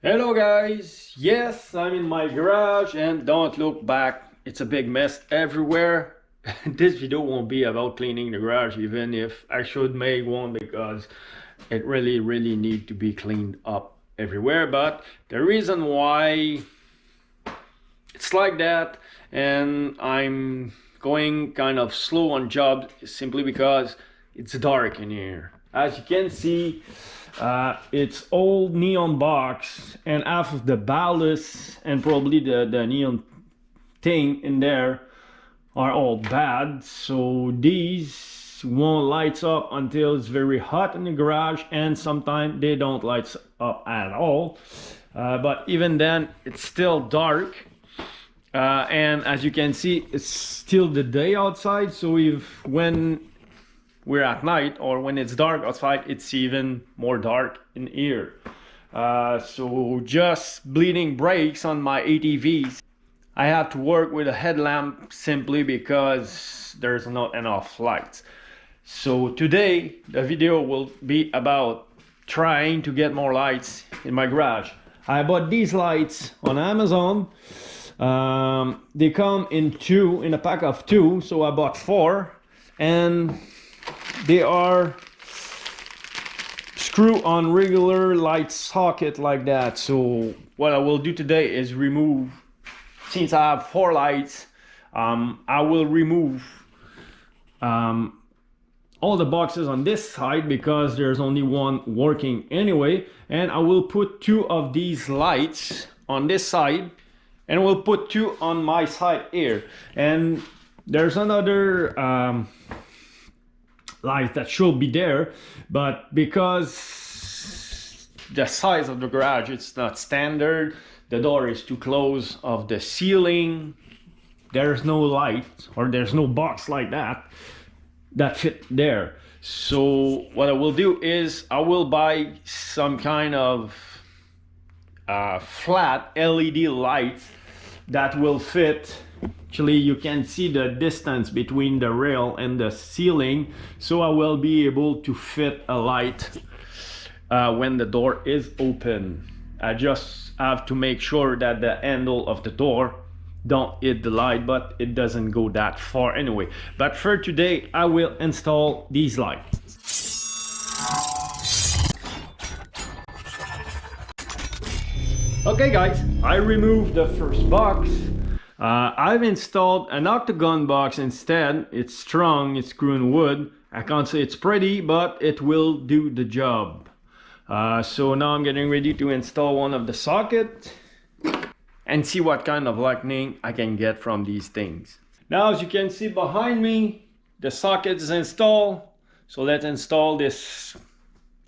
Hello guys, yes, I'm in my garage and don't look back, it's a big mess everywhere. This video won't be about cleaning the garage, even if I should make one because it really need to be cleaned up everywhere. But the reason why it's like that and I'm going kind of slow on jobs is simply because it's dark in here. As you can see, it's old neon box and half of the ballast and probably the neon thing in there are all bad, so these won't light up until it's very hot in the garage, and sometimes they don't light up at all. But even then it's still dark, and as you can see it's still the day outside, so if when we're at night or when it's dark outside, it's even more dark in here. So just bleeding brakes on my ATVs. I have to work with a headlamp simply because there's not enough lights. So today the video will be about trying to get more lights in my garage. I bought these lights on Amazon. They come in a pack of two, so I bought four, and they are screw on regular light socket like that. So what I will do today is remove, since I have four lights, I will remove all the boxes on this side because there's only one working anyway, and I will put two of these lights on this side and we'll put two on my side here. And there's another light that should be there, but because the size of the garage, it's not standard, the door is too close of the ceiling, there's no light or there's no box like that fit there. So what I will do is I will buy some kind of flat LED lights that will fit. Actually, you can see the distance between the rail and the ceiling, so I will be able to fit a light when the door is open. I just have to make sure that the handle of the door don't hit the light, but it doesn't go that far anyway. But for today I will install these lights. Okay guys, I removed the first box. I've installed an octagon box instead. It's strong, it's screw wood. I can't say it's pretty, but it will do the job. So now I'm getting ready to install one of the sockets and see what kind of lightning I can get from these things. Now as you can see behind me, the socket is installed. So let's install this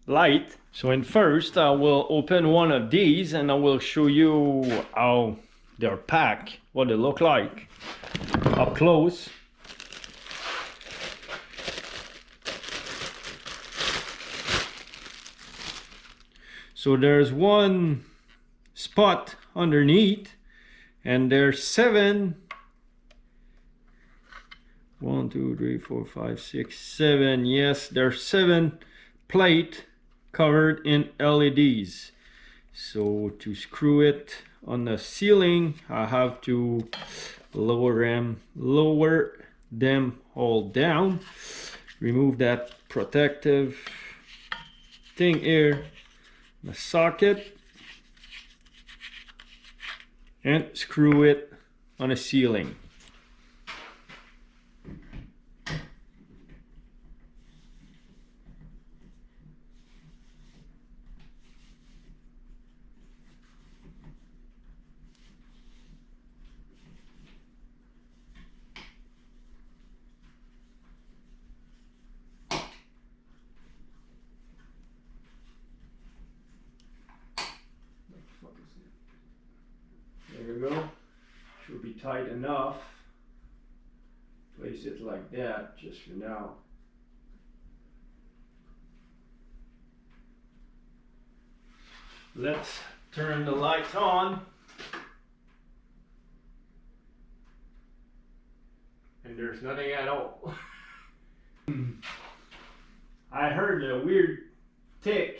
light. So in first I will open one of these and I will show you how they're packed, what they look like up close. So there's one spot underneath and there's 7 1 2 3 4 5 6 7, yes, there's 7 plate covered in LEDs. So to screw it on the ceiling I have to lower them all down, remove that protective thing here, the socket, and screw it on the ceiling. There you go. Should be tight enough. Place it like that just for now. Let's turn the lights on. And there's nothing at all. I heard a weird tick,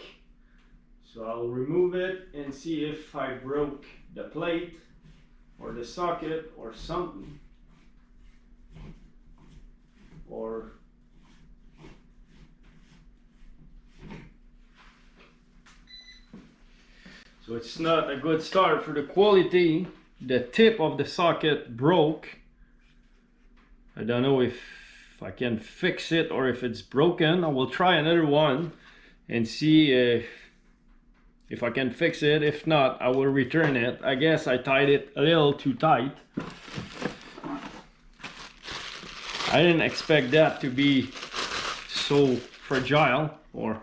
So I'll remove it and see if I broke the plate or the socket or something. Or so it's not a good start for the quality. The tip of the socket broke. I don't know if I can fix it or if it's broken. I will try another one and see if I can fix it. If not, I will return it. I guess I tied it a little too tight. I didn't expect that to be so fragile, or,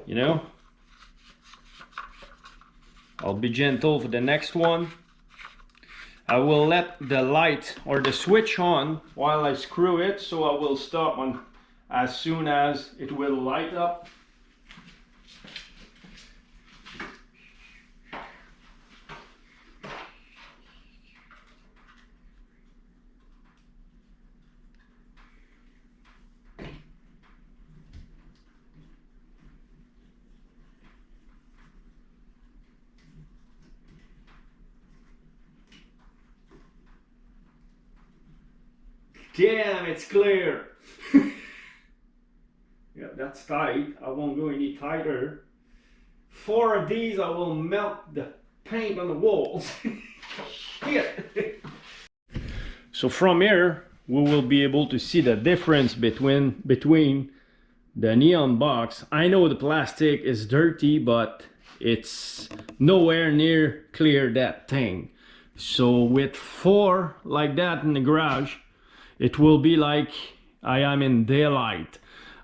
you know. I'll be gentle for the next one. I will let the light or the switch on while I screw it, so I will stop on as soon as it will light up. Damn, it's clear. Yeah, that's tight. I won't go any tighter. 4 of these, I will melt the paint on the walls. Shit. So from here, we will be able to see the difference between the neon box. I know the plastic is dirty, but it's nowhere near clear, that thing. So with 4 like that in the garage, it will be like I am in daylight.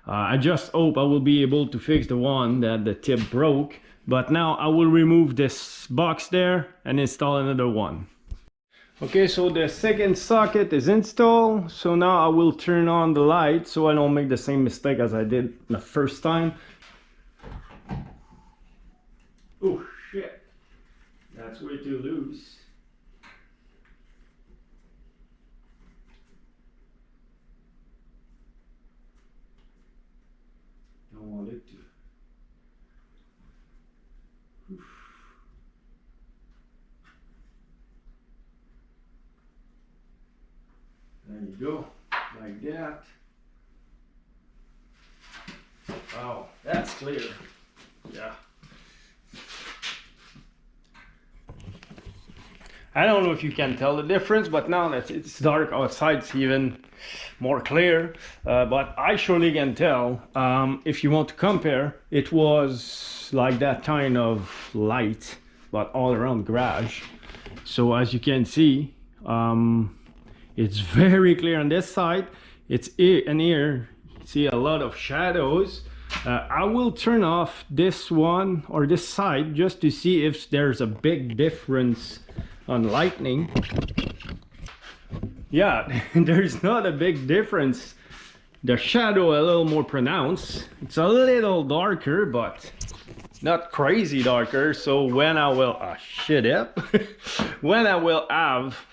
I just hope I will be able to fix the one that the tip broke. But now I will remove this box there and install another one. Okay, so the second socket is installed. So now I will turn on the light so I don't make the same mistake as I did the first time. Oh shit, that's way too loose. Don't want it to. Oof. There you go, like that. Wow, that's clear. Yeah. I don't know if you can tell the difference, but now that it's dark outside, it's even more clear. But I surely can tell. If you want to compare, it was like that kind of light, but all around the garage. So as you can see, it's very clear on this side. It's here and here. See a lot of shadows. I will turn off this one or this side just to see if there's a big difference on lightning. Yeah, there's not a big difference. The shadow a little more pronounced. It's a little darker, but not crazy darker. So when I will when I will have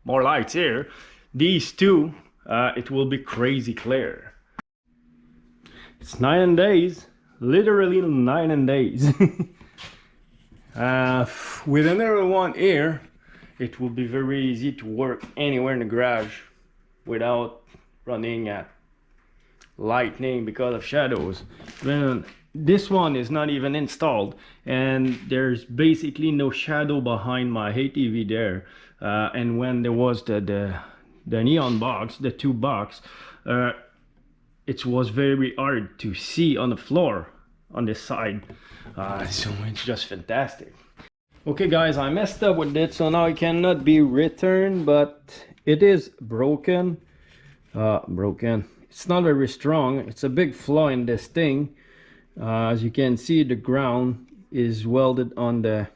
more lights here, these two, it will be crazy clear. It's 9 days, literally 9 days. With another one here, it will be very easy to work anywhere in the garage without running at lightning because of shadows. Then this one is not even installed, and there's basically no shadow behind my ATV there. And when there was the neon box, the 2 box, it was very hard to see on the floor on this side. So it's just fantastic. Okay guys, I messed up with it, so now it cannot be returned, but it is broken. It's not very strong. It's a big flaw in this thing. As you can see, the ground is welded on the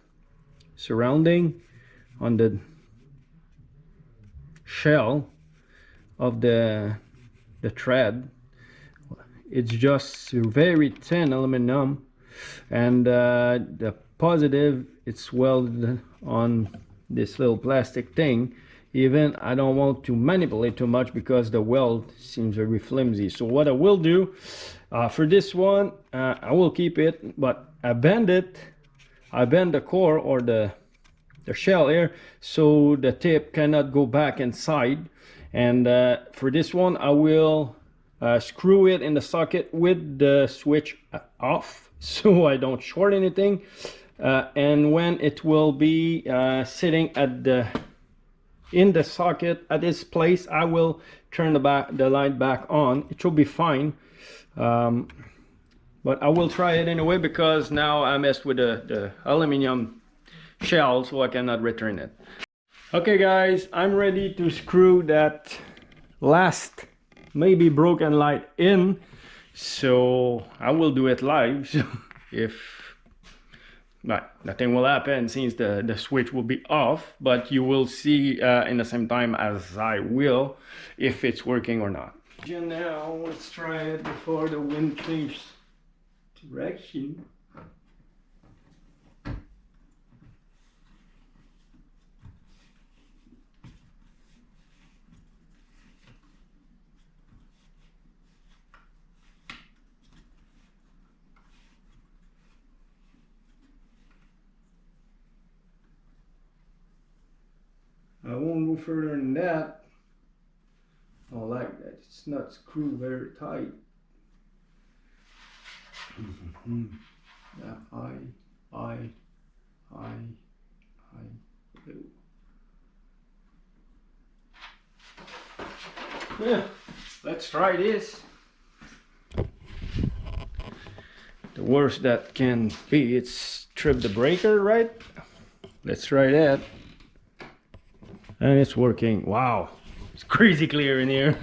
surrounding, on the shell of the thread. It's just very thin aluminum, and the positive, it's welded on this little plastic thing. Even I don't want to manipulate too much because the weld seems very flimsy. So what I will do for this one, I will keep it, but I bend the core or the shell here so the tip cannot go back inside. And for this one I will screw it in the socket with the switch off so I don't short anything. And when it will be sitting in the socket at this place, I will turn the light back on. It should be fine. But I will try it anyway because now I messed with the aluminum shell, so I cannot return it. Okay guys, I'm ready to screw that last maybe broken light in, so I will do it live. So if nothing will happen since the switch will be off, but you will see in the same time as I will if it's working or not. And now let's try it before the wind changes direction. I won't go further than that. I don't like that. It's not screwed very tight. Yeah, I. Yeah, let's try this. The worst that can be, it's trip the breaker, right? Let's try that. And it's working. Wow, it's crazy clear in here.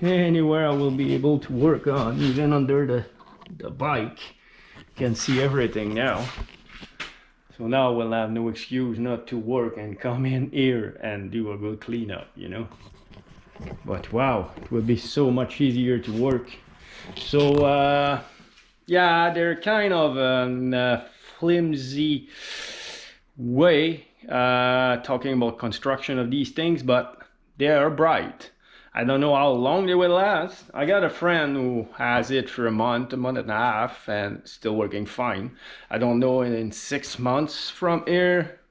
Anywhere I will be able to work on, even under the bike, can see everything now. So now we'll have no excuse not to work and come in here and do a good cleanup, you know. But wow, it will be so much easier to work. So yeah, they're kind of a flimsy way talking about construction of these things, but they are bright. I don't know how long they will last. I got a friend who has it for a month and a half, and still working fine. I don't know in 6 months from here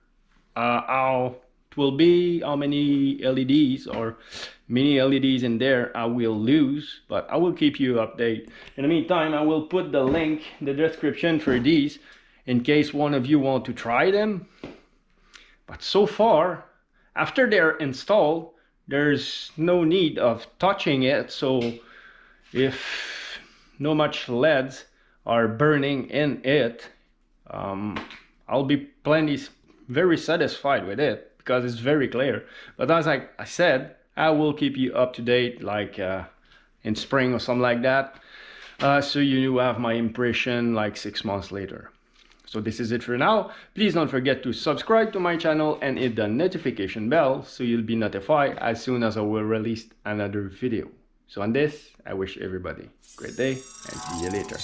how it will be, how many LEDs or mini LEDs in there I will lose, but I will keep you updated. In the meantime, I will put the link in the description for these in case one of you want to try them. But so far, after they're installed, there's no need of touching it. So if no much LEDs are burning in it, I'll be very satisfied with it because it's very clear. But as I said, I will keep you up to date, like in spring or something like that, so you have my impression like 6 months later. So this is it for now. Please don't forget to subscribe to my channel and hit the notification bell so you'll be notified as soon as I will release another video. So on this, I wish everybody a great day and see you later.